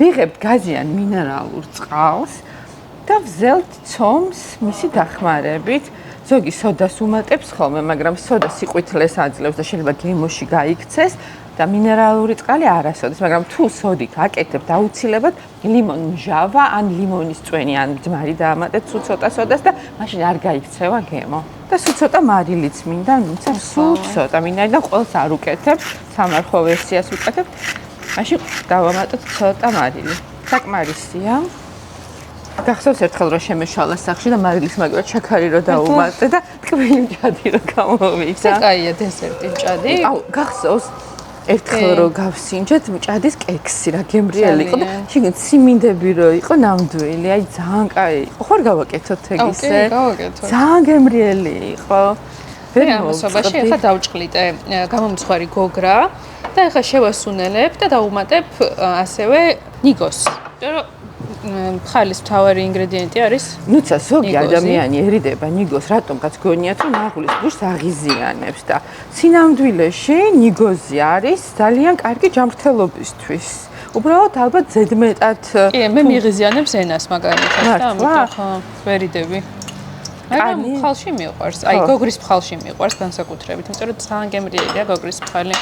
ვიღებთ გაზიან მინერალურ წყალს და ვზელთ ცომს მისი დახმარებით. ზოგი სოდას უმატებს ხოლმე, მაგრამ სოდა სიყვითლეს აძლევს და შეიძლება გემოში გაიქცეს და მინერალური წყალი არასოდეს, მაგრამ თუ სოდით აკეთებთ აუცილებლად ლიმონმჟავა ან ლიმონის წვენი ან ძმარი დაამატეთ სულ ცოტა სოდას და მაშინ არ გაიქცევა გემო. და სულ ცოტა მარილიც მინდა, ნუცა სულ ცოტა მინდა და ყველს არ უკეთებ, სამარხო ვერსიას უკეთებ. მაშინ დავამატოთ ცოტა მარილი. საკმარისია. გახსოვს ერთხელ რომ შემეშალა სახში და მარილის მაგალითად შაქარი რო დაუმატე და ტკბილი მჭადი რო გამოვიდა. კაია დესერტი მჭადი. აუ, გახსოვს ერთხელ რომ გავსინჯეთ მჭადის კექსი რა გემრიელი იყო და შეგენ სიმინდები რო იყო ნამდვილი, აი ძალიან კაი იყო. ხარ გავაკეთოთ ეგისე? ოკეი, გავაკეთოთ. ძალიან გემრიელი იყო. ამასობაში ახლა დავჭყლიტე გამომცხვარი გოგრა და ახლა შევასუნელებ და დავუმატებ ასევე ნიგოს. ხალის მთავარი ინგრედიენტი არის ნუცა ზოგი ადამიანი ერიდება ნიგოს რატომღაც გონიათ რომ მაღლის ბუშს აღიზიანებს და სინამდვილეში ნიგოზი არის ძალიან კარგი ჯანმრთელობისთვის. უბრალოდ ალბათ ზედმეტად კი, მე მიღიზიანებს ენას მაგალითად და ამიტომ ხო ვერიდები. მაგრამ ხალში მიყვარს, აი გოგრის ფხალში მიყვარს განსაკუთრებით, იმიტომ რომ ძალიან გემრიელია გოგრის ფხალი.